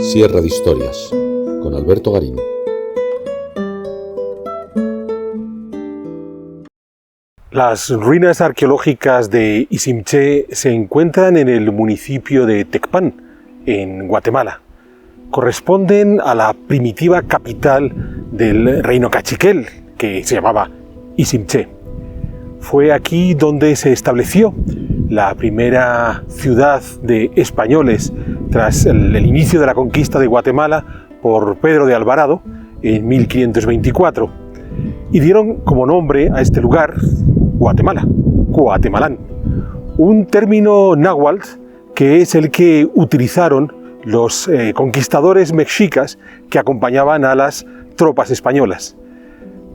Sierra de Historias, con Alberto Garín. Las ruinas arqueológicas de Iximché se encuentran en el municipio de Tecpan, en Guatemala. Corresponden a la primitiva capital del reino cachiquel, que se llamaba Iximché. Fue aquí donde se estableció la primera ciudad de españoles tras el inicio de la conquista de Guatemala por Pedro de Alvarado en 1524. Y dieron como nombre a este lugar Guatemala, Cuatemalán, un término náhuatl que es el que utilizaron los conquistadores mexicas que acompañaban a las tropas españolas.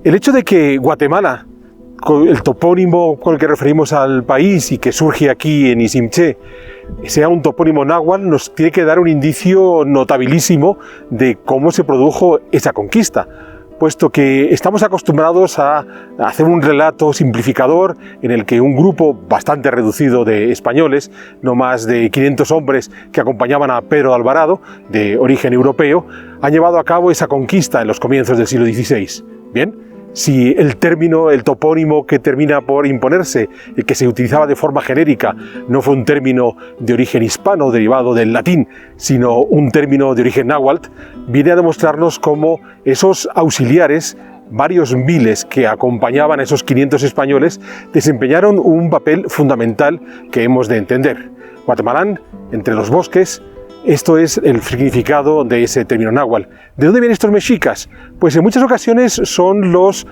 El hecho de que Guatemala, el topónimo con el que referimos al país y que surge aquí en Iximché, sea un topónimo náhuatl, nos tiene que dar un indicio notabilísimo de cómo se produjo esa conquista, puesto que estamos acostumbrados a hacer un relato simplificador en el que un grupo bastante reducido de españoles, no más de 500 hombres que acompañaban a Pedro de Alvarado, de origen europeo, han llevado a cabo esa conquista en los comienzos del siglo XVI. Bien, si el término, el topónimo que termina por imponerse, el que se utilizaba de forma genérica, no fue un término de origen hispano derivado del latín, sino un término de origen náhuatl, viene a demostrarnos cómo esos auxiliares, varios miles que acompañaban a esos 500 españoles, desempeñaron un papel fundamental que hemos de entender. Guatemalán, entre los bosques. Esto es el significado de ese término náhuatl. ¿De dónde vienen estos mexicas? Pues en muchas ocasiones son los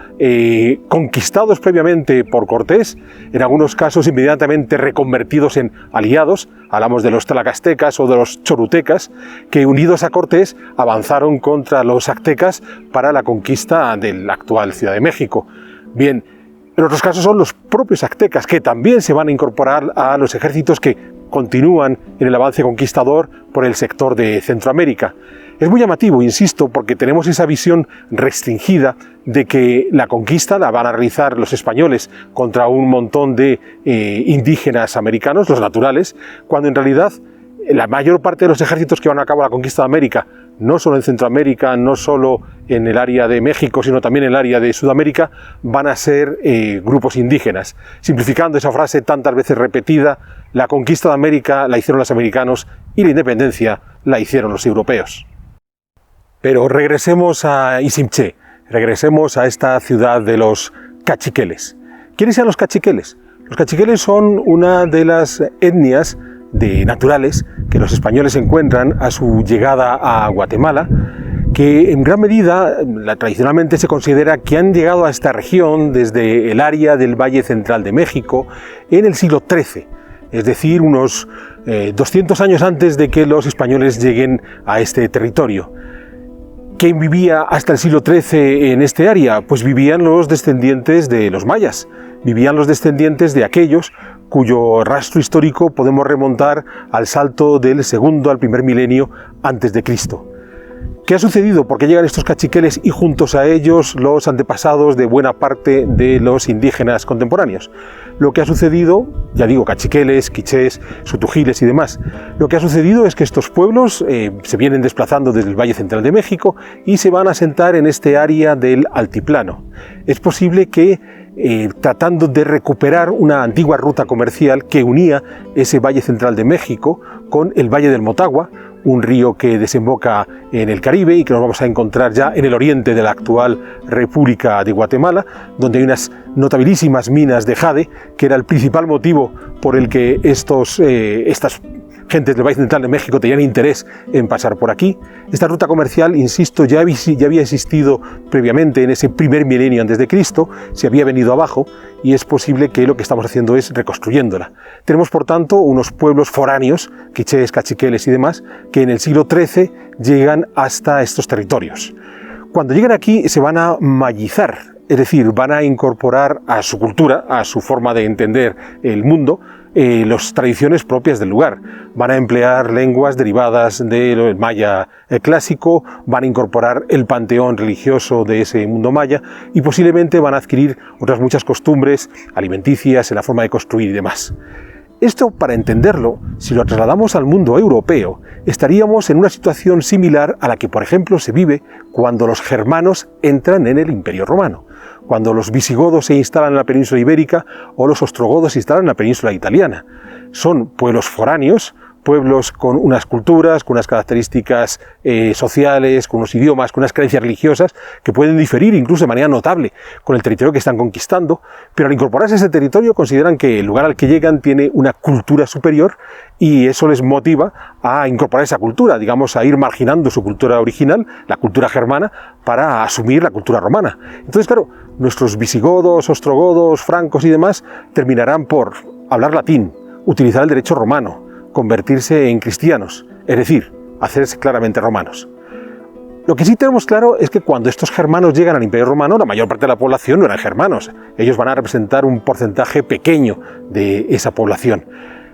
conquistados previamente por Cortés, en algunos casos inmediatamente reconvertidos en aliados, hablamos de los tlaxcaltecas o de los cholutecas, que unidos a Cortés avanzaron contra los aztecas para la conquista de la actual Ciudad de México. Bien, en otros casos son los propios aztecas que también se van a incorporar a los ejércitos que continúan en el avance conquistador por el sector de Centroamérica. Es muy llamativo, insisto, porque tenemos esa visión restringida de que la conquista la van a realizar los españoles contra un montón de indígenas americanos, los naturales, cuando en realidad la mayor parte de los ejércitos que van a cabo la conquista de América, no solo en Centroamérica, no solo en el área de México, sino también en el área de Sudamérica, van a ser grupos indígenas. Simplificando esa frase tantas veces repetida, la conquista de América la hicieron los americanos y la independencia la hicieron los europeos. Pero regresemos a Iximché, regresemos a esta ciudad de los cachiqueles. ¿Quiénes eran los cachiqueles? Los cachiqueles son una de las etnias naturales que los españoles encuentran a su llegada a Guatemala, que en gran medida tradicionalmente se considera que han llegado a esta región desde el área del Valle Central de México en el siglo XIII, es decir, unos 200 años antes de que los españoles lleguen a este territorio. ¿Quién vivía hasta el siglo XIII en este área? Pues vivían los descendientes de los mayas, vivían los descendientes de aquellos cuyo rastro histórico podemos remontar al salto del segundo al primer milenio antes de Cristo. ¿Qué ha sucedido? ¿Por qué llegan estos cachiqueles y juntos a ellos los antepasados de buena parte de los indígenas contemporáneos? Lo que ha sucedido, ya digo, cachiqueles, quichés, sutujiles y demás, lo que ha sucedido es que estos pueblos se vienen desplazando desde el Valle Central de México y se van a asentar en este área del altiplano. Es posible que tratando de recuperar una antigua ruta comercial que unía ese Valle Central de México con el Valle del Motagua, un río que desemboca en el Caribe y que nos vamos a encontrar ya en el oriente de la actual República de Guatemala, donde hay unas notabilísimas minas de jade, que era el principal motivo por el que estas gentes del Valle Central de México tenían interés en pasar por aquí. Esta ruta comercial, insisto, ya había existido previamente en ese primer milenio antes de Cristo, se había venido abajo y es posible que lo que estamos haciendo es reconstruyéndola. Tenemos, por tanto, unos pueblos foráneos, quichés, cachiqueles y demás, que en el siglo XIII llegan hasta estos territorios. Cuando llegan aquí se van a mayizar, es decir, van a incorporar a su cultura, a su forma de entender el mundo, las tradiciones propias del lugar. Van a emplear lenguas derivadas del maya clásico, van a incorporar el panteón religioso de ese mundo maya y posiblemente van a adquirir otras muchas costumbres alimenticias en la forma de construir y demás. Esto, para entenderlo, si lo trasladamos al mundo europeo, estaríamos en una situación similar a la que, por ejemplo, se vive cuando los germanos entran en el Imperio Romano, cuando los visigodos se instalan en la península ibérica o los ostrogodos se instalan en la península italiana. Son pueblos foráneos, pueblos con unas culturas, con unas características sociales, con unos idiomas, con unas creencias religiosas que pueden diferir incluso de manera notable con el territorio que están conquistando, pero al incorporarse a ese territorio consideran que el lugar al que llegan tiene una cultura superior y eso les motiva a incorporar esa cultura, digamos, a ir marginando su cultura original, la cultura germana, para asumir la cultura romana. Entonces, claro, nuestros visigodos, ostrogodos, francos y demás terminarán por hablar latín, utilizar el derecho romano, convertirse en cristianos, es decir, hacerse claramente romanos. Lo que sí tenemos claro es que cuando estos germanos llegan al Imperio Romano, la mayor parte de la población no eran germanos. Ellos van a representar un porcentaje pequeño de esa población.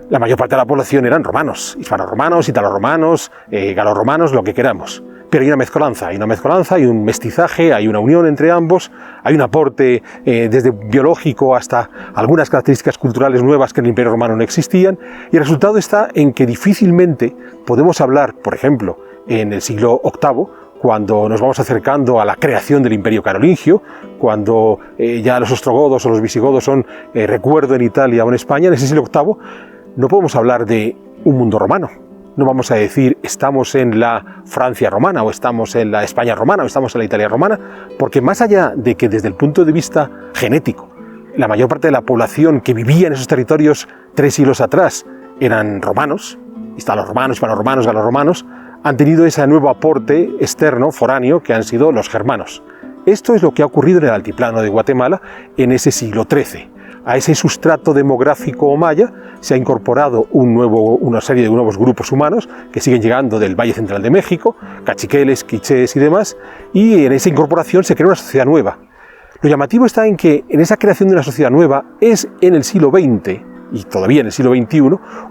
La mayor parte de la población eran romanos, hispanoromanos, italoromanos, galorromanos, lo que queramos. Pero hay una mezcolanza, hay un mestizaje, hay una unión entre ambos, hay un aporte desde biológico hasta algunas características culturales nuevas que en el Imperio Romano no existían, y el resultado está en que difícilmente podemos hablar, por ejemplo, en el siglo VIII, cuando nos vamos acercando a la creación del Imperio Carolingio, cuando ya los ostrogodos o los visigodos son recuerdo en Italia o en España, en ese siglo VIII, no podemos hablar de un mundo romano. No vamos a decir estamos en la Francia romana o estamos en la España romana o estamos en la Italia romana, porque más allá de que desde el punto de vista genético la mayor parte de la población que vivía en esos territorios 3 siglos atrás eran romanos, hispano-romanos, hispanoromanos, galorromanos, han tenido ese nuevo aporte externo, foráneo, que han sido los germanos. Esto es lo que ha ocurrido en el altiplano de Guatemala en ese siglo XIII. A ese sustrato demográfico maya se ha incorporado una serie de nuevos grupos humanos que siguen llegando del Valle Central de México, cachiqueles, quichés y demás, y en esa incorporación se crea una sociedad nueva. Lo llamativo está en que en esa creación de una sociedad nueva es en el siglo XX, y todavía en el siglo XXI,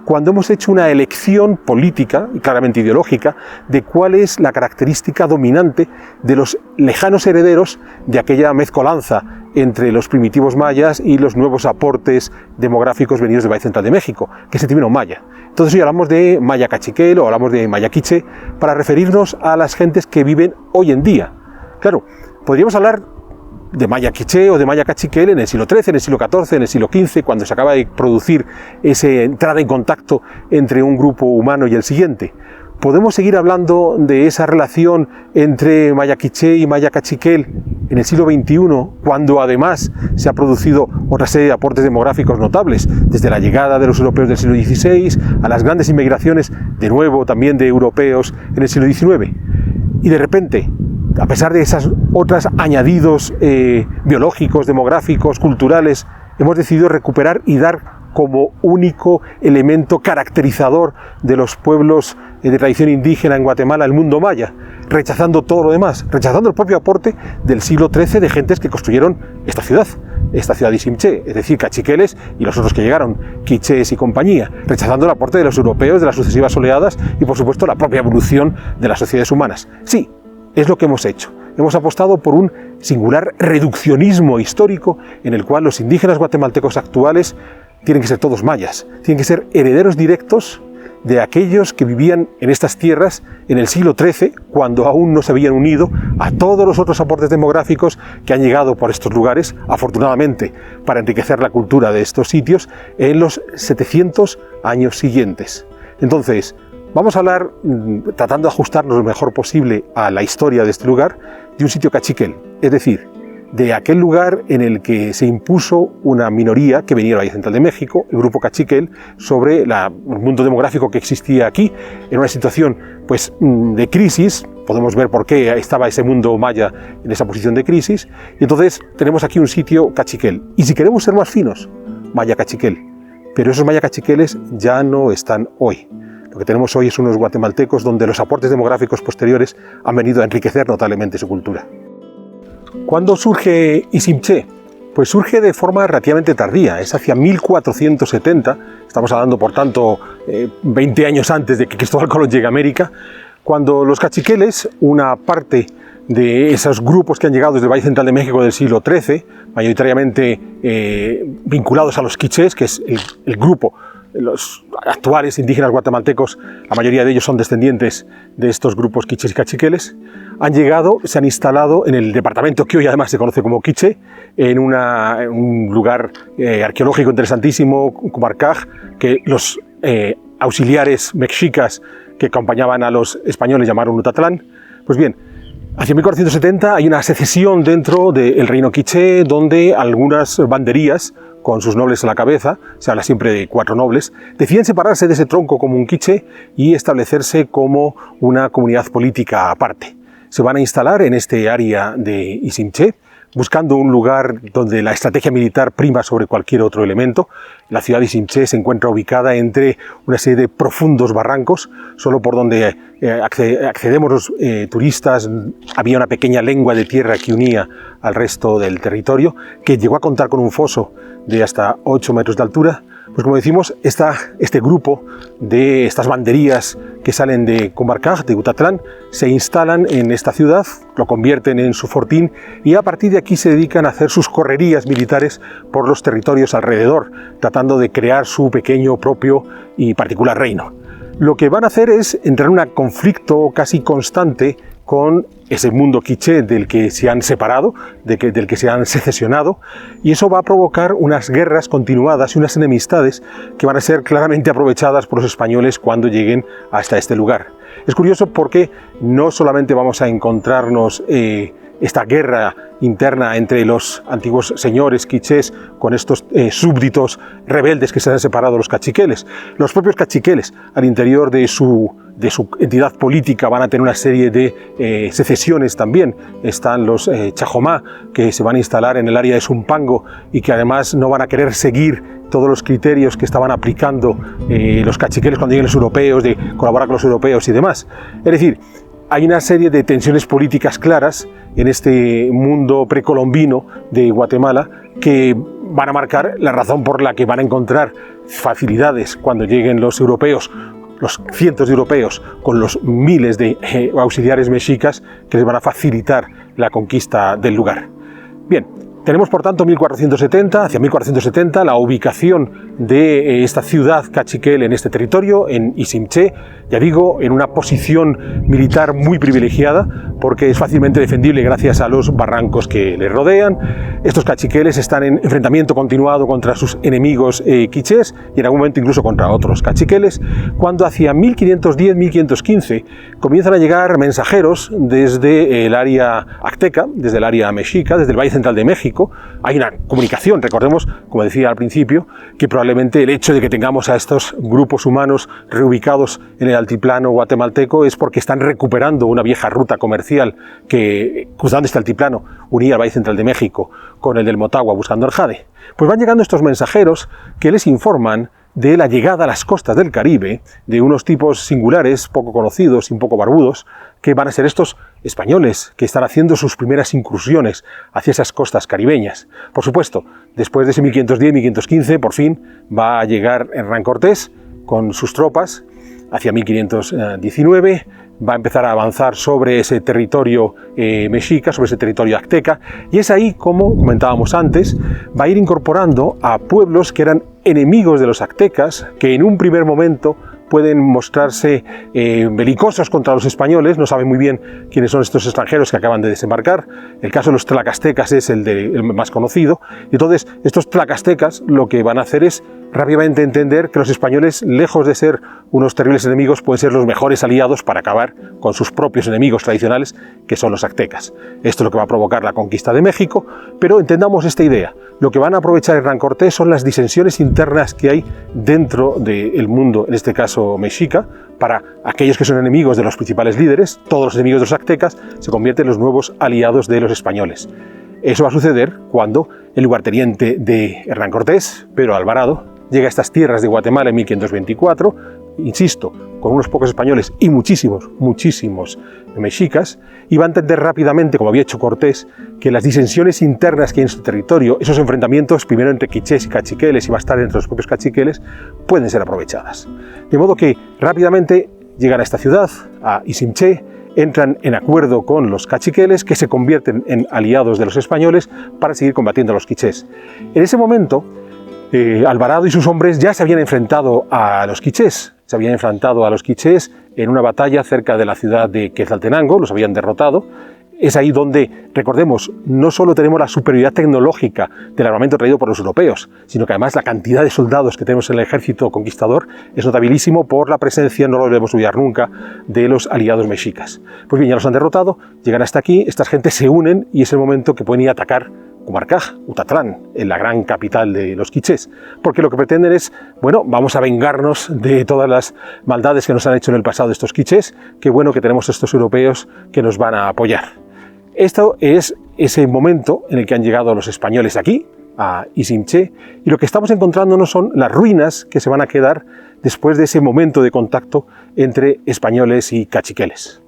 cuando hemos hecho una elección política y claramente ideológica de cuál es la característica dominante de los lejanos herederos de aquella mezcolanza entre los primitivos mayas y los nuevos aportes demográficos venidos del Valle Central de México, que es el término maya. Entonces hoy hablamos de maya cachiquel o hablamos de maya quiché para referirnos a las gentes que viven hoy en día. Claro, podríamos hablar de maya quiché o de maya cachiquel en el siglo XIII, en el siglo XIV, en el siglo XV, cuando se acaba de producir esa entrada en contacto entre un grupo humano y el siguiente. Podemos seguir hablando de esa relación entre maya quiché y maya cachiquel en el siglo XXI, cuando además se ha producido otra serie de aportes demográficos notables, desde la llegada de los europeos del siglo XVI a las grandes inmigraciones, de nuevo también de europeos en el siglo XIX. Y de repente, a pesar de esos otros añadidos biológicos, demográficos, culturales, hemos decidido recuperar y dar como único elemento caracterizador de los pueblos de tradición indígena en Guatemala el mundo maya, rechazando todo lo demás, rechazando el propio aporte del siglo XIII de gentes que construyeron esta ciudad de Isimché, es decir, cachiqueles y los otros que llegaron, quichés y compañía, rechazando el aporte de los europeos de las sucesivas oleadas y, por supuesto, la propia evolución de las sociedades humanas. Sí, es lo que hemos hecho. Hemos apostado por un singular reduccionismo histórico en el cual los indígenas guatemaltecos actuales tienen que ser todos mayas, tienen que ser herederos directos de aquellos que vivían en estas tierras en el siglo XIII, cuando aún no se habían unido a todos los otros aportes demográficos que han llegado por estos lugares, afortunadamente, para enriquecer la cultura de estos sitios en los 700 años siguientes. Entonces, vamos a hablar, tratando de ajustarnos lo mejor posible a la historia de este lugar, de un sitio cachiquel, es decir, de aquel lugar en el que se impuso una minoría que venía del Valle Central de México, el grupo cachiquel, sobre el mundo demográfico que existía aquí, en una situación pues, de crisis. Podemos ver por qué estaba ese mundo maya en esa posición de crisis, y entonces tenemos aquí un sitio cachiquel. Y si queremos ser más finos, maya cachiquel. Pero esos maya cachiqueles ya no están hoy. Lo que tenemos hoy es unos guatemaltecos donde los aportes demográficos posteriores han venido a enriquecer notablemente su cultura. ¿Cuándo surge Isimché? Pues surge de forma relativamente tardía, es hacia 1470, estamos hablando por tanto 20 años antes de que Cristóbal Colón llegue a América, cuando los cachiqueles, una parte de esos grupos que han llegado desde el Valle Central de México del siglo XIII, mayoritariamente vinculados a los quichés, que es el grupo los actuales indígenas guatemaltecos, la mayoría de ellos son descendientes de estos grupos quichés y cachiqueles, han llegado, se han instalado en el departamento que hoy además se conoce como Quiché, en un lugar arqueológico interesantísimo, Cumarcaj, que los auxiliares mexicas que acompañaban a los españoles llamaron Utatlán. Pues bien, hacia 1470 hay una secesión dentro del reino quiché, donde algunas banderías, con sus nobles a la cabeza, se habla siempre de 4 nobles, deciden separarse de ese tronco común quiché y establecerse como una comunidad política aparte. Se van a instalar en este área de Isimché, buscando un lugar donde la estrategia militar prima sobre cualquier otro elemento. La ciudad de Isimché se encuentra ubicada entre una serie de profundos barrancos, solo por donde accedemos los turistas. Había una pequeña lengua de tierra que unía al resto del territorio, que llegó a contar con un foso de hasta 8 metros de altura. Pues como decimos, este grupo de estas banderías que salen de Cumarcaj, de Utatlán, se instalan en esta ciudad, lo convierten en su fortín y a partir de aquí se dedican a hacer sus correrías militares por los territorios alrededor, tratando de crear su pequeño, propio y particular reino. Lo que van a hacer es entrar en un conflicto casi constante con ese mundo quiché del que se han separado, del que se han secesionado, y eso va a provocar unas guerras continuadas y unas enemistades que van a ser claramente aprovechadas por los españoles cuando lleguen hasta este lugar. Es curioso porque no solamente vamos a encontrarnos esta guerra interna entre los antiguos señores quichés con estos súbditos rebeldes que se han separado de los cachiqueles. Los propios cachiqueles, al interior de su entidad política, van a tener una serie de secesiones también. Están los chajomá, que se van a instalar en el área de Zumpango y que además no van a querer seguir todos los criterios que estaban aplicando los cachiqueles cuando lleguen los europeos, de colaborar con los europeos y demás. Es decir, hay una serie de tensiones políticas claras en este mundo precolombino de Guatemala que van a marcar la razón por la que van a encontrar facilidades cuando lleguen los europeos, los cientos de europeos, con los miles de auxiliares mexicas que les van a facilitar la conquista del lugar. Bien, tenemos por tanto hacia 1470, la ubicación de esta ciudad cachiquel en este territorio, en Isimché, ya digo, en una posición militar muy privilegiada, porque es fácilmente defendible gracias a los barrancos que le rodean. Estos cachiqueles están en enfrentamiento continuado contra sus enemigos quichés y en algún momento incluso contra otros cachiqueles, cuando hacia 1510-1515 comienzan a llegar mensajeros desde el área azteca, desde el área mexica, desde el Valle Central de México. Hay una comunicación, recordemos, como decía al principio, que probablemente el hecho de que tengamos a estos grupos humanos reubicados en el altiplano guatemalteco es porque están recuperando una vieja ruta comercial que, cruzando este altiplano, unía el Valle Central de México con el del Motagua buscando el jade. Pues van llegando estos mensajeros que les informan de la llegada a las costas del Caribe de unos tipos singulares, poco conocidos y un poco barbudos, que van a ser estos españoles que están haciendo sus primeras incursiones hacia esas costas caribeñas. Por supuesto, después de ese 1510-1515, por fin va a llegar Hernán Cortés con sus tropas hacia 1519, va a empezar a avanzar sobre ese territorio mexica, sobre ese territorio azteca, y es ahí, como comentábamos antes, va a ir incorporando a pueblos que eran enemigos de los aztecas, que en un primer momento pueden mostrarse belicosos contra los españoles, no saben muy bien quiénes son estos extranjeros que acaban de desembarcar. El caso de los tlacastecas es el más conocido, y entonces estos tlacastecas lo que van a hacer es rápidamente entender que los españoles, lejos de ser unos terribles enemigos, pueden ser los mejores aliados para acabar con sus propios enemigos tradicionales, que son los aztecas. Esto es lo que va a provocar la conquista de México, pero entendamos esta idea. Lo que van a aprovechar Hernán Cortés son las disensiones internas que hay dentro del mundo, en este caso mexica, para aquellos que son enemigos de los principales líderes. Todos los enemigos de los aztecas se convierten en los nuevos aliados de los españoles. Eso va a suceder cuando el lugarteniente de Hernán Cortés, Pedro Alvarado, llega a estas tierras de Guatemala en 1524, insisto, con unos pocos españoles y muchísimos mexicas, y va a entender rápidamente, como había hecho Cortés, que las disensiones internas que hay en su territorio, esos enfrentamientos, primero entre quichés y cachiqueles y más tarde entre los propios cachiqueles, pueden ser aprovechadas. De modo que rápidamente llegan a esta ciudad, a Isimché, entran en acuerdo con los cachiqueles, que se convierten en aliados de los españoles para seguir combatiendo a los quichés. En ese momento, Alvarado y sus hombres ya se habían enfrentado a los quichés. Se habían enfrentado a los quichés en una batalla cerca de la ciudad de Quetzaltenango, los habían derrotado. Es ahí donde, recordemos, no solo tenemos la superioridad tecnológica del armamento traído por los europeos, sino que además la cantidad de soldados que tenemos en el ejército conquistador es notabilísimo por la presencia, no lo debemos olvidar nunca, de los aliados mexicas. Pues bien, ya los han derrotado, llegan hasta aquí, estas gentes se unen y es el momento que pueden ir a atacar Cumarcaj, Utatlán, en la gran capital de los quichés, porque lo que pretenden es, bueno, vamos a vengarnos de todas las maldades que nos han hecho en el pasado estos quichés, qué bueno que tenemos estos europeos que nos van a apoyar. Esto es ese momento en el que han llegado los españoles aquí, a Isimché, y lo que estamos encontrándonos son las ruinas que se van a quedar después de ese momento de contacto entre españoles y caciqueles.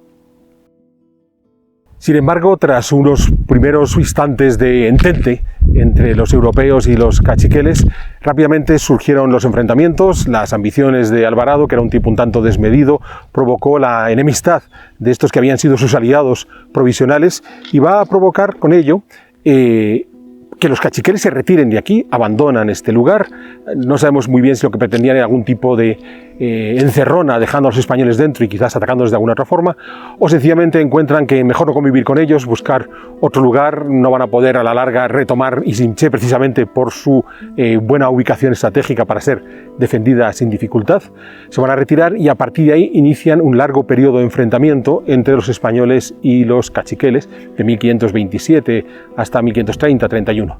Sin embargo, tras unos primeros instantes de entente entre los europeos y los caciqueles, rápidamente surgieron los enfrentamientos, las ambiciones de Alvarado, que era un tipo un tanto desmedido, provocó la enemistad de estos que habían sido sus aliados provisionales y va a provocar con ello que los caciqueles se retiren de aquí, abandonan este lugar. No sabemos muy bien si lo que pretendían era algún tipo de encerrona, dejando a los españoles dentro y quizás atacándolos de alguna otra forma, o sencillamente encuentran que mejor no convivir con ellos, buscar otro lugar. No van a poder a la larga retomar Isimché precisamente por su buena ubicación estratégica para ser defendida sin dificultad. Se van a retirar y a partir de ahí inician un largo periodo de enfrentamiento entre los españoles y los caciqueles de 1527 hasta 1530-31.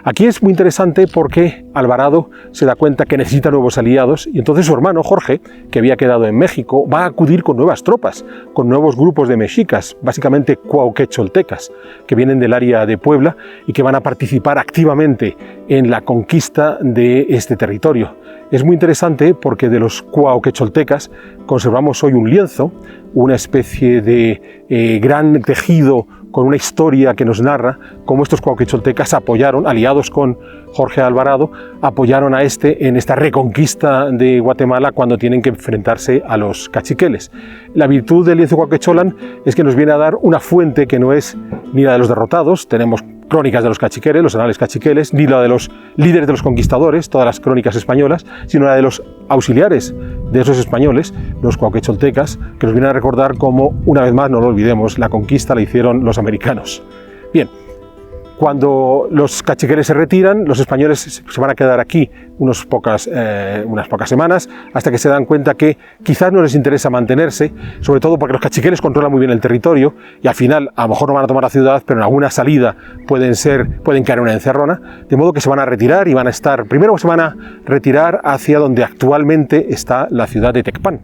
Aquí es muy interesante porque Alvarado se da cuenta que necesita nuevos aliados y entonces su hermano Jorge, que había quedado en México, va a acudir con nuevas tropas, con nuevos grupos de mexicas, básicamente cuauquecholtecas, que vienen del área de Puebla y que van a participar activamente en la conquista de este territorio. Es muy interesante porque de los cuauquecholtecas conservamos hoy un lienzo, una especie de gran tejido con una historia que nos narra cómo estos cuauquecholtecas apoyaron, aliados con Jorge Alvarado, apoyaron a en esta reconquista de Guatemala cuando tienen que enfrentarse a los caciqueles. La virtud del lienzo cuauquecholan es que nos viene a dar una fuente que no es ni la de los derrotados, tenemos crónicas de los caciqueles, los anales caciqueles, ni la de los líderes de los conquistadores, todas las crónicas españolas, sino la de los auxiliares de esos españoles, los cuauquecholtecas, que nos vienen a recordar cómo, una vez más, no lo olvidemos, la conquista la hicieron los americanos. Bien, cuando los caciqueles se retiran, los españoles se van a quedar aquí unas pocas semanas, hasta que se dan cuenta que quizás no les interesa mantenerse, sobre todo porque los caciqueles controlan muy bien el territorio y al final a lo mejor no van a tomar la ciudad, pero en alguna salida pueden caer en una encerrona, de modo que se van a retirar y van a estar, primero se van a retirar hacia donde actualmente está la ciudad de Tecpan.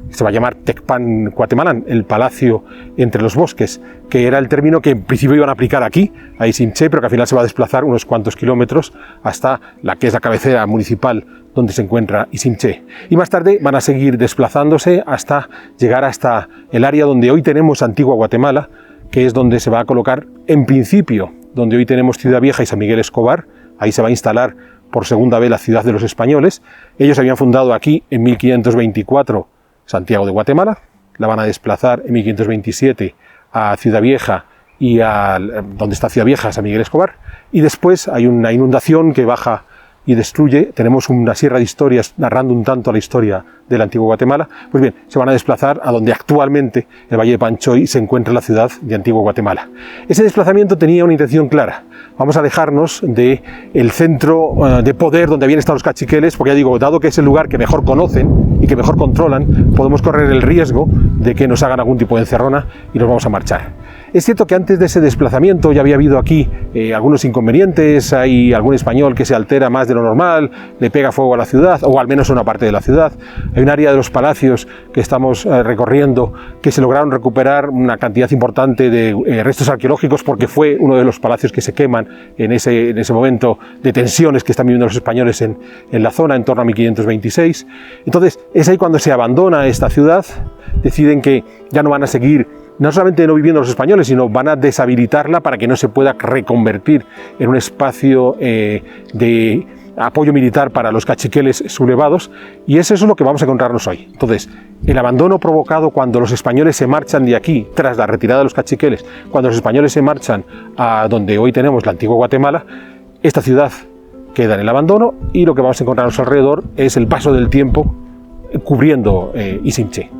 Se va a llamar Tecpan Cuatemalán, el palacio entre los bosques, que era el término que en principio iban a aplicar aquí, a Isimché, pero que al final se va a desplazar unos cuantos kilómetros hasta la que es la cabecera municipal donde se encuentra Isimché. Y más tarde van a seguir desplazándose hasta llegar hasta el área donde hoy tenemos Antigua Guatemala, que es donde se va a colocar, en principio, donde hoy tenemos Ciudad Vieja y San Miguel Escobar. Ahí se va a instalar por segunda vez la ciudad de los españoles. Ellos habían fundado aquí en 1524 Santiago de Guatemala, la van a desplazar en 1527 a Ciudad Vieja y a donde está Ciudad Vieja, San Miguel Escobar, y después hay una inundación que baja y destruye. Tenemos una sierra de historias narrando un tanto la historia del antiguo Guatemala. Pues bien, se van a desplazar a donde actualmente el Valle de Panchoy se encuentra la ciudad de Antiguo Guatemala. Ese desplazamiento tenía una intención clara. Vamos a alejarnos del centro de poder donde habían estado los caciqueles, porque ya digo, dado que es el lugar que mejor conocen y que mejor controlan, podemos correr el riesgo de que nos hagan algún tipo de encerrona y nos vamos a marchar. Es cierto que antes de ese desplazamiento ya había habido aquí algunos inconvenientes, hay algún español que se altera más de lo normal, le pega fuego a la ciudad, o al menos a una parte de la ciudad. Hay un área de los palacios que estamos recorriendo que se lograron recuperar una cantidad importante de restos arqueológicos, porque fue uno de los palacios que se queman en ese momento de tensiones que están viviendo los españoles en la zona en torno a 1526. Entonces es ahí cuando se abandona esta ciudad, deciden que ya no van a seguir, no solamente no viviendo los españoles, sino van a deshabilitarla para que no se pueda reconvertir en un espacio de apoyo militar para los caciqueles sublevados, y eso es lo que vamos a encontrarnos hoy. Entonces, el abandono provocado cuando los españoles se marchan de aquí, tras la retirada de los caciqueles, cuando los españoles se marchan a donde hoy tenemos la antigua Guatemala, esta ciudad queda en el abandono y lo que vamos a encontrar a nuestro alrededor es el paso del tiempo cubriendo Izimché.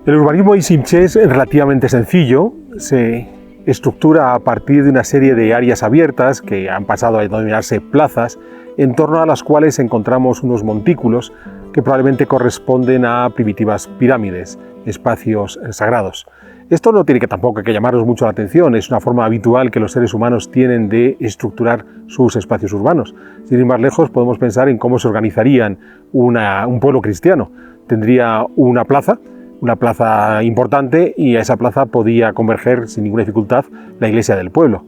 El urbanismo de Izimché es relativamente sencillo, se estructura a partir de una serie de áreas abiertas que han pasado a denominarse plazas, en torno a las cuales encontramos unos montículos que probablemente corresponden a primitivas pirámides, espacios sagrados. Esto no tiene tampoco que llamarnos mucho la atención, es una forma habitual que los seres humanos tienen de estructurar sus espacios urbanos. Sin ir más lejos, podemos pensar en cómo se organizarían un pueblo cristiano. Tendría una plaza importante, y a esa plaza podía converger sin ninguna dificultad la iglesia del pueblo.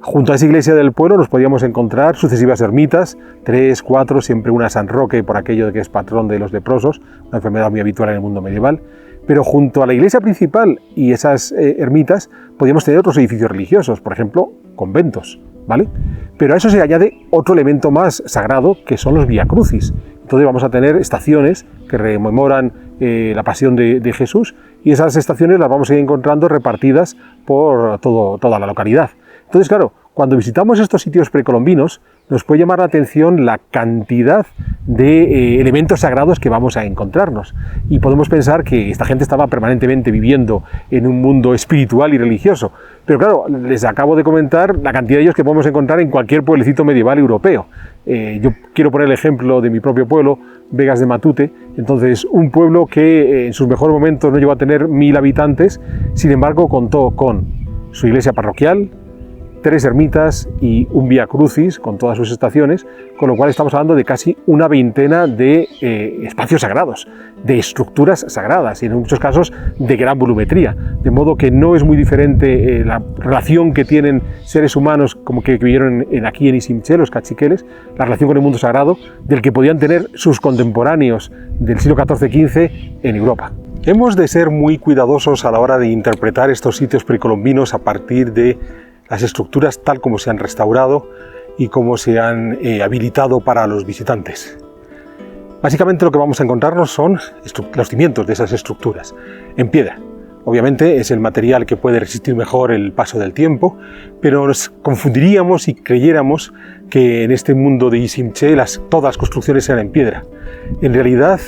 Junto a esa iglesia del pueblo nos podíamos encontrar sucesivas ermitas, 3, 4, siempre una San Roque por aquello de que es patrón de los leprosos, una enfermedad muy habitual en el mundo medieval. Pero junto a la iglesia principal y esas ermitas podíamos tener otros edificios religiosos, por ejemplo, conventos, ¿vale? Pero a eso se añade otro elemento más sagrado, que son los Vía Crucis. Entonces vamos a tener estaciones que rememoran la pasión de Jesús, y esas estaciones las vamos a ir encontrando repartidas por toda la localidad. Entonces, claro, cuando visitamos estos sitios precolombinos, nos puede llamar la atención la cantidad de elementos sagrados que vamos a encontrarnos. Y podemos pensar que esta gente estaba permanentemente viviendo en un mundo espiritual y religioso. Pero claro, les acabo de comentar la cantidad de ellos que podemos encontrar en cualquier pueblecito medieval europeo. Yo quiero poner el ejemplo de mi propio pueblo, Begas de Matute. Entonces, un pueblo que en sus mejores momentos no llegó a tener 1000 habitantes, sin embargo contó con su iglesia parroquial, 3 ermitas y un Vía Crucis con todas sus estaciones, con lo cual estamos hablando de casi una veintena de espacios sagrados, de estructuras sagradas, y en muchos casos de gran volumetría, de modo que no es muy diferente la relación que tienen seres humanos como que vivieron aquí en Izimché, los cachiqueles, la relación con el mundo sagrado, del que podían tener sus contemporáneos del siglo XIV-XV en Europa. Hemos de ser muy cuidadosos a la hora de interpretar estos sitios precolombinos a partir de las estructuras tal como se han restaurado y como se han habilitado para los visitantes. Básicamente lo que vamos a encontrarnos son los cimientos de esas estructuras, en piedra. Obviamente es el material que puede resistir mejor el paso del tiempo, pero nos confundiríamos si creyéramos que en este mundo de Izimché todas las construcciones eran en piedra. En realidad,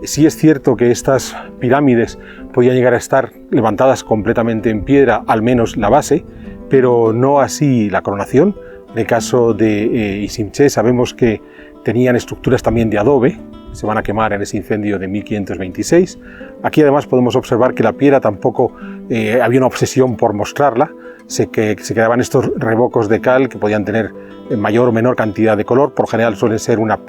sí es cierto que estas pirámides podían llegar a estar levantadas completamente en piedra, al menos la base, pero no así la coronación. En el caso de Izimché sabemos que tenían estructuras también de adobe, se van a quemar en ese incendio de 1526. Aquí además podemos observar que la piedra tampoco había una obsesión por mostrarla, se quedaban estos revocos de cal que podían tener mayor o menor cantidad de color, por general suelen ser una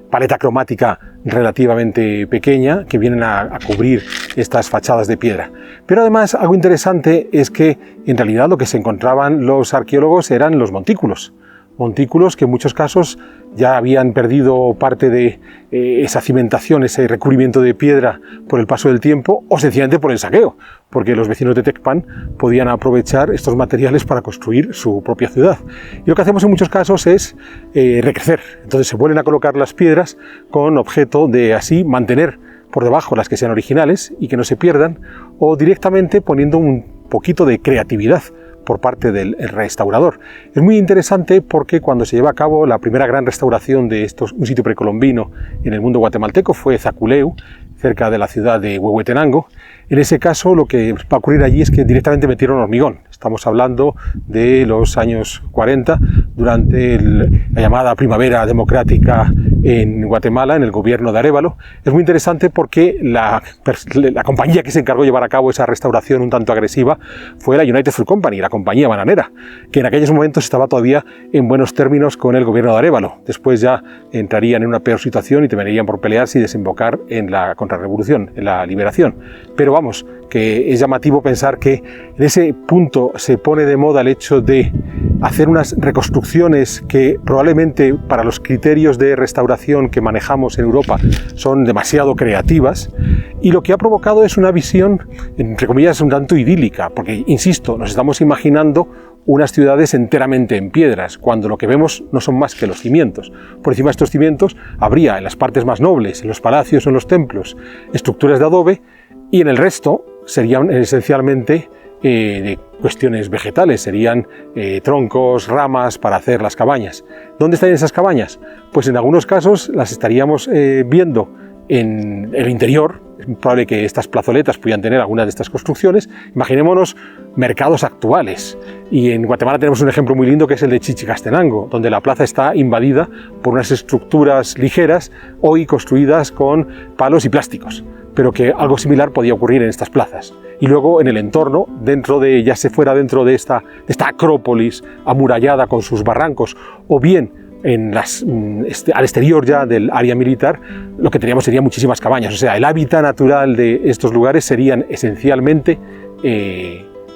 paleta cromática relativamente pequeña que vienen a cubrir estas fachadas de piedra. Pero además algo interesante es que en realidad lo que se encontraban los arqueólogos eran los montículos que en muchos casos ya habían perdido parte de esa cimentación, ese recubrimiento de piedra por el paso del tiempo, o sencillamente por el saqueo, porque los vecinos de Tecpan podían aprovechar estos materiales para construir su propia ciudad. Y lo que hacemos en muchos casos es recrecer. Entonces se vuelven a colocar las piedras con objeto de así mantener por debajo las que sean originales y que no se pierdan, o directamente poniendo un poquito de creatividad por parte del restaurador. Es muy interesante porque cuando se lleva a cabo la primera gran restauración de un sitio precolombino en el mundo guatemalteco fue Zaculeu, cerca de la ciudad de Huehuetenango. En ese caso lo que va a ocurrir allí es que directamente metieron hormigón. Estamos hablando de los años 40, durante la llamada Primavera Democrática en Guatemala, en el gobierno de Arévalo. Es muy interesante porque la compañía que se encargó de llevar a cabo esa restauración un tanto agresiva fue la United Fruit Company, la compañía bananera, que en aquellos momentos estaba todavía en buenos términos con el gobierno de Arévalo. Después ya entrarían en una peor situación y terminarían por pelearse y desembocar en la contrarrevolución, en la liberación. Pero vamos, que es llamativo pensar que en ese punto se pone de moda el hecho de hacer unas reconstrucciones que probablemente para los criterios de restauración que manejamos en Europa son demasiado creativas, y lo que ha provocado es una visión, entre comillas, un tanto idílica, porque, insisto, nos estamos imaginando unas ciudades enteramente en piedras, cuando lo que vemos no son más que los cimientos. Por encima de estos cimientos habría, en las partes más nobles, en los palacios o en los templos, estructuras de adobe, y en el resto serían esencialmente de cuestiones vegetales, serían troncos, ramas para hacer las cabañas. ¿Dónde estarían esas cabañas? Pues en algunos casos las estaríamos viendo en el interior. Es probable que estas plazoletas pudieran tener algunas de estas construcciones. Imaginémonos mercados actuales. Y en Guatemala tenemos un ejemplo muy lindo que es el de Chichicastenango, donde la plaza está invadida por unas estructuras ligeras, hoy construidas con palos y plásticos, pero que algo similar podía ocurrir en estas plazas. Y luego en el entorno, ya se fuera dentro de esta acrópolis amurallada con sus barrancos, o bien al exterior ya del área militar, lo que teníamos serían muchísimas cabañas. O sea, el hábitat natural de estos lugares serían esencialmente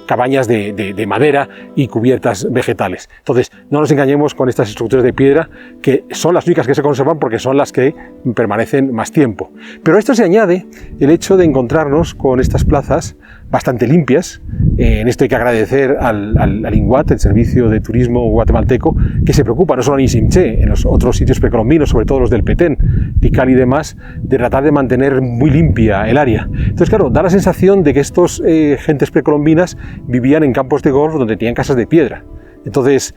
cabañas de madera y cubiertas vegetales. Entonces, no nos engañemos con estas estructuras de piedra, que son las únicas que se conservan porque son las que permanecen más tiempo. Pero a esto se añade el hecho de encontrarnos con estas plazas bastante limpias. En esto hay que agradecer al INGUAT, el Servicio de Turismo guatemalteco, que se preocupa no solo en Isimché, en los otros sitios precolombinos, sobre todo los del Petén, Tikal y demás, de tratar de mantener muy limpia el área. Entonces, claro, da la sensación de que estos gentes precolombinas vivían en campos de golf donde tenían casas de piedra. Entonces,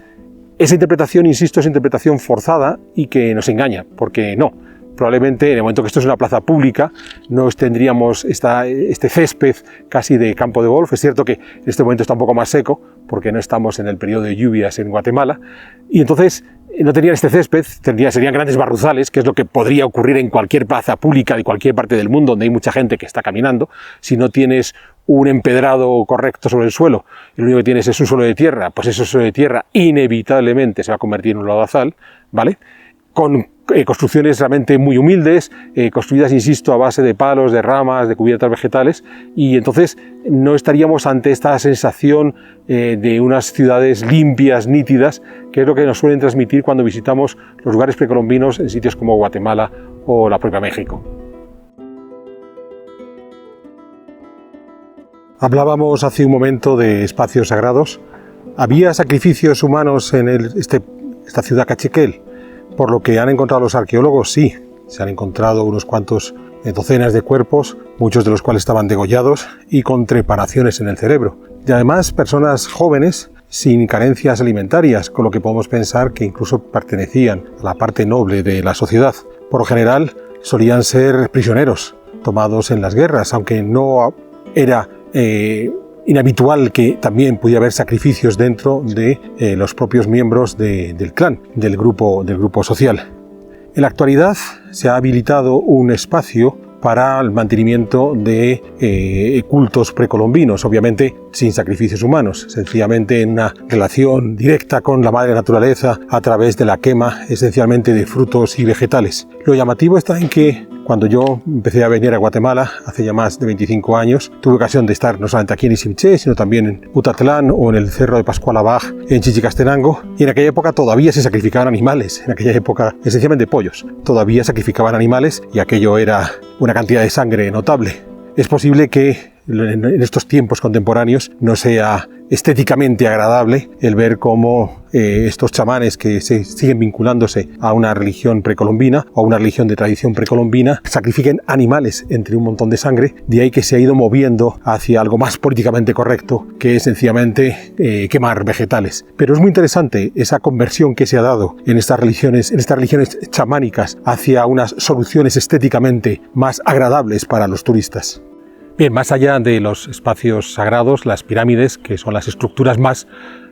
esa interpretación, insisto, es interpretación forzada y que nos engaña, porque no. Probablemente en el momento que esto es una plaza pública no tendríamos este césped casi de campo de golf. Es cierto que en este momento está un poco más seco porque no estamos en el periodo de lluvias en Guatemala, y entonces no tendrían este césped, serían grandes barruzales, que es lo que podría ocurrir en cualquier plaza pública de cualquier parte del mundo donde hay mucha gente que está caminando. Si no tienes un empedrado correcto sobre el suelo y lo único que tienes es un suelo de tierra, pues ese suelo de tierra inevitablemente se va a convertir en un lodazal, ¿vale? Con construcciones realmente muy humildes, construidas, insisto, a base de palos, de ramas, de cubiertas vegetales, y entonces no estaríamos ante esta sensación de unas ciudades limpias, nítidas, que es lo que nos suelen transmitir cuando visitamos los lugares precolombinos en sitios como Guatemala o la propia México. Hablábamos hace un momento de espacios sagrados. ¿Había sacrificios humanos en esta ciudad Cachiquel? Por lo que han encontrado los arqueólogos, sí. Se han encontrado unos cuantos docenas de cuerpos, muchos de los cuales estaban degollados y con trepanaciones en el cerebro. Y además personas jóvenes sin carencias alimentarias, con lo que podemos pensar que incluso pertenecían a la parte noble de la sociedad. Por lo general solían ser prisioneros, tomados en las guerras, aunque no era inhabitual que también pudiera haber sacrificios dentro de los propios miembros del clan, del grupo social. En la actualidad se ha habilitado un espacio para el mantenimiento de cultos precolombinos, obviamente sin sacrificios humanos, sencillamente en una relación directa con la madre naturaleza a través de la quema esencialmente de frutos y vegetales. Lo llamativo está en que cuando yo empecé a venir a Guatemala, hace ya más de 25 años, tuve ocasión de estar no solamente aquí en Isimché, sino también en Utatlán o en el Cerro de Pascualabaj, en Chichicastenango, y en aquella época todavía se sacrificaban animales, en aquella época esencialmente pollos, todavía sacrificaban animales y aquello era una cantidad de sangre notable. Es posible que en estos tiempos contemporáneos no sea estéticamente agradable el ver cómo estos chamanes que se siguen vinculándose a una religión precolombina o a una religión de tradición precolombina sacrifiquen animales entre un montón de sangre. De ahí que se ha ido moviendo hacia algo más políticamente correcto, que es sencillamente quemar vegetales. Pero es muy interesante esa conversión que se ha dado en estas religiones chamánicas hacia unas soluciones estéticamente más agradables para los turistas. Bien, más allá de los espacios sagrados, las pirámides, que son las estructuras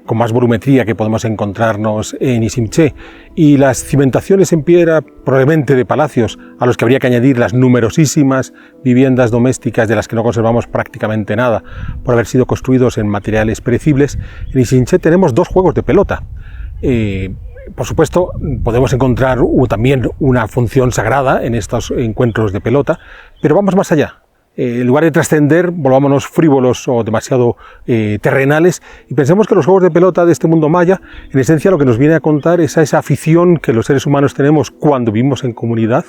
con más volumetría que podemos encontrarnos en Isimché, y las cimentaciones en piedra, probablemente de palacios, a los que habría que añadir las numerosísimas viviendas domésticas de las que no conservamos prácticamente nada, por haber sido construidos en materiales perecibles, en Isimché tenemos dos juegos de pelota. Por supuesto, podemos encontrar también una función sagrada en estos encuentros de pelota, pero vamos más allá. En lugar de trascender, volvámonos frívolos o demasiado terrenales y pensemos que los juegos de pelota de este mundo maya, en esencia lo que nos viene a contar es esa afición que los seres humanos tenemos cuando vivimos en comunidad,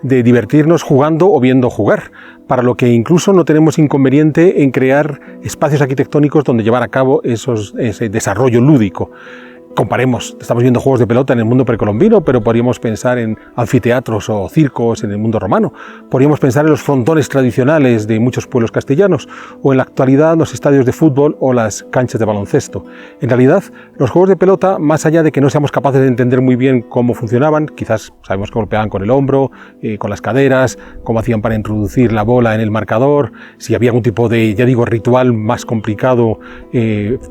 de divertirnos jugando o viendo jugar, para lo que incluso no tenemos inconveniente en crear espacios arquitectónicos donde llevar a cabo ese desarrollo lúdico. comparemos, estamos viendo juegos de pelota en el mundo precolombino, pero podríamos pensar en anfiteatros o circos en el mundo romano, podríamos pensar en los frontones tradicionales de muchos pueblos castellanos, o en la actualidad los estadios de fútbol o las canchas de baloncesto. En realidad, los juegos de pelota, más allá de que no seamos capaces de entender muy bien cómo funcionaban, quizás sabemos que golpeaban con el hombro, con las caderas, cómo hacían para introducir la bola en el marcador, si había algún tipo de, ya digo, ritual más complicado,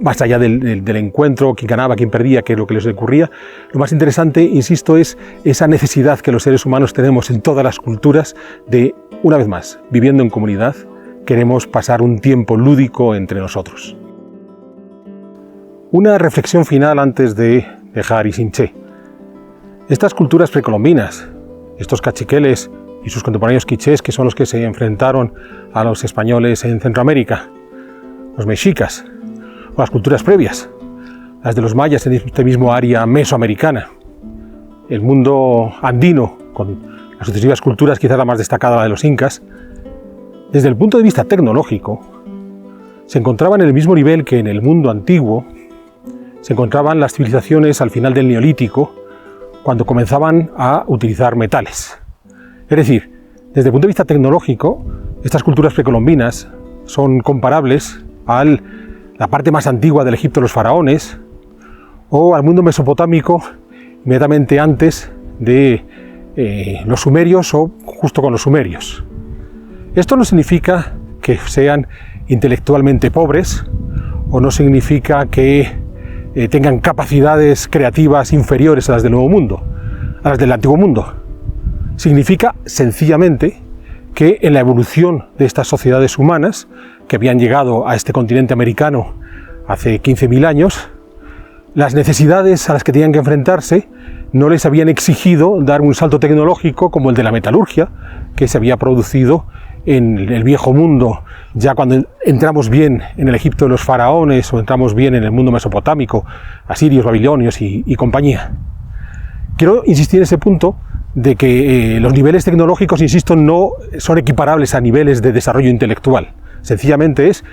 más allá del encuentro, quién ganaba, quién perdía, qué es lo que les ocurría. Lo más interesante, insisto, es esa necesidad que los seres humanos tenemos en todas las culturas de, una vez más, viviendo en comunidad, queremos pasar un tiempo lúdico entre nosotros. Una reflexión final antes de dejar Isimché. Estas culturas precolombinas, estos caciqueles y sus contemporáneos quichés, que son los que se enfrentaron a los españoles en Centroamérica, los mexicas, o las culturas previas, las de los mayas en este mismo área mesoamericana, el mundo andino, con las sucesivas culturas, quizás la más destacada, la de los incas, desde el punto de vista tecnológico, se encontraban en el mismo nivel que en el mundo antiguo, se encontraban las civilizaciones al final del Neolítico, cuando comenzaban a utilizar metales. Es decir, desde el punto de vista tecnológico, estas culturas precolombinas son comparables a la parte más antigua del Egipto de los faraones, o al mundo mesopotámico inmediatamente antes de los sumerios o justo con los sumerios. Esto no significa que sean intelectualmente pobres o no significa que tengan capacidades creativas inferiores a las del Nuevo Mundo, a las del Antiguo Mundo. Significa sencillamente que en la evolución de estas sociedades humanas que habían llegado a este continente americano hace 15.000 años, las necesidades a las que tenían que enfrentarse no les habían exigido dar un salto tecnológico como el de la metalurgia, que se había producido en el viejo mundo, ya cuando entramos bien en el Egipto de los faraones o entramos bien en el mundo mesopotámico, asirios, babilonios y compañía. Quiero insistir en ese punto de que los niveles tecnológicos, insisto, no son equiparables a niveles de desarrollo intelectual. Sencillamente es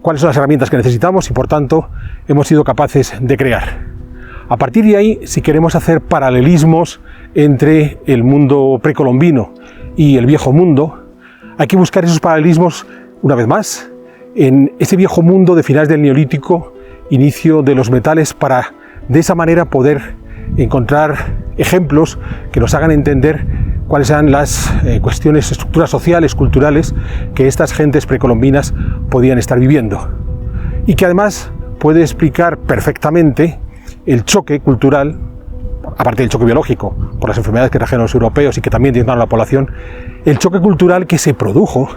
cuáles son las herramientas que necesitamos y, por tanto, hemos sido capaces de crear. A partir de ahí, si queremos hacer paralelismos entre el mundo precolombino y el viejo mundo, hay que buscar esos paralelismos, una vez más, en ese viejo mundo de finales del Neolítico, inicio de los metales, para de esa manera poder encontrar ejemplos que nos hagan entender cuáles eran las cuestiones, estructuras sociales, culturales que estas gentes precolombinas podían estar viviendo. Y que además puede explicar perfectamente el choque cultural, aparte del choque biológico, por las enfermedades que trajeron los europeos y que también diezmaron a la población, el choque cultural que se produjo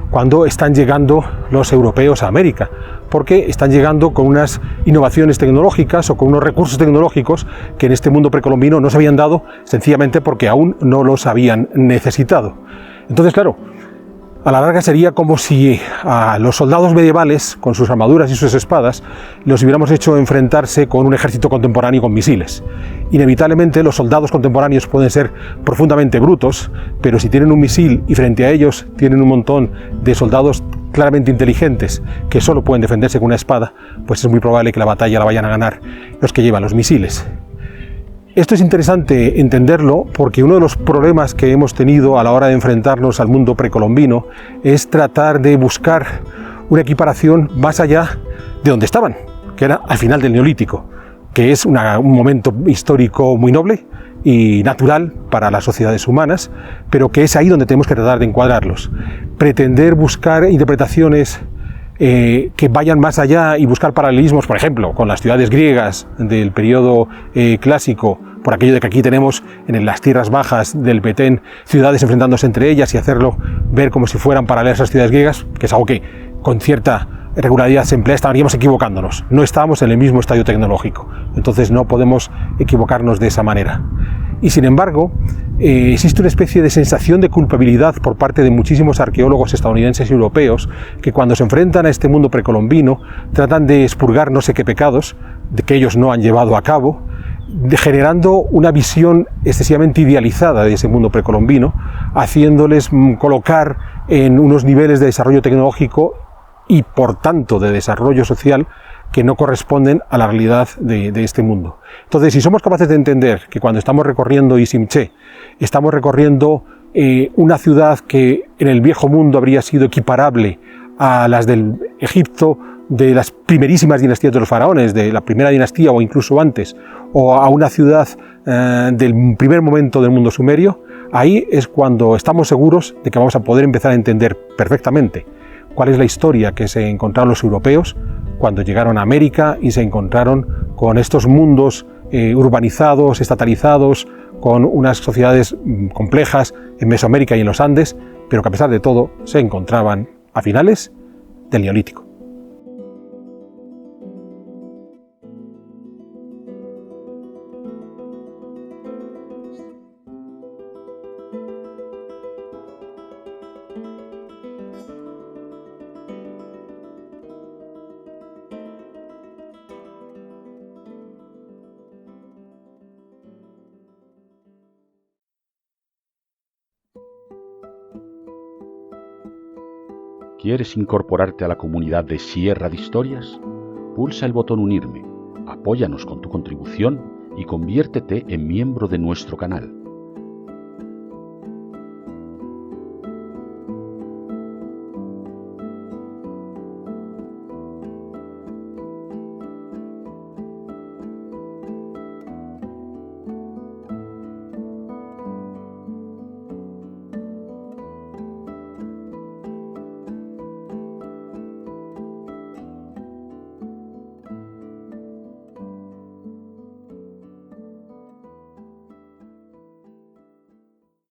cuando están llegando los europeos a América, porque están llegando con unas innovaciones tecnológicas o con unos recursos tecnológicos que en este mundo precolombino no se habían dado, sencillamente porque aún no los habían necesitado. Entonces, claro, a la larga sería como si a los soldados medievales, con sus armaduras y sus espadas, los hubiéramos hecho enfrentarse con un ejército contemporáneo con misiles. Inevitablemente los soldados contemporáneos pueden ser profundamente brutos, pero si tienen un misil y frente a ellos tienen un montón de soldados claramente inteligentes que solo pueden defenderse con una espada, pues es muy probable que la batalla la vayan a ganar los que llevan los misiles. Esto es interesante entenderlo porque uno de los problemas que hemos tenido a la hora de enfrentarnos al mundo precolombino es tratar de buscar una equiparación más allá de donde estaban, que era al final del Neolítico, que es un momento histórico muy noble y natural para las sociedades humanas, pero que es ahí donde tenemos que tratar de encuadrarlos. Pretender buscar interpretaciones que vayan más allá y buscar paralelismos, por ejemplo, con las ciudades griegas del periodo clásico, por aquello de que aquí tenemos en las tierras bajas del Petén ciudades enfrentándose entre ellas y hacerlo ver como si fueran paralelas a las ciudades griegas, que es algo que con cierta regularidad se emplea, estaríamos equivocándonos. No estamos en el mismo estadio tecnológico, entonces no podemos equivocarnos de esa manera. Y sin embargo, existe una especie de sensación de culpabilidad por parte de muchísimos arqueólogos estadounidenses y europeos que cuando se enfrentan a este mundo precolombino tratan de expurgar no sé qué pecados de que ellos no han llevado a cabo, generando una visión excesivamente idealizada de ese mundo precolombino, haciéndoles colocar en unos niveles de desarrollo tecnológico y por tanto de desarrollo social que no corresponden a la realidad de este mundo. Entonces, si somos capaces de entender que cuando estamos recorriendo Izimché, estamos recorriendo una ciudad que en el viejo mundo habría sido equiparable a las del Egipto de las primerísimas dinastías de los faraones, de la primera dinastía o incluso antes, o a una ciudad del primer momento del mundo sumerio, ahí es cuando estamos seguros de que vamos a poder empezar a entender perfectamente cuál es la historia que se encontraron los europeos cuando llegaron a América y se encontraron con estos mundos urbanizados, estatalizados, con unas sociedades complejas en Mesoamérica y en los Andes, pero que a pesar de todo se encontraban a finales del Neolítico. ¿Quieres incorporarte a la comunidad de Sierra de Historias? Pulsa el botón Unirme, apóyanos con tu contribución y conviértete en miembro de nuestro canal.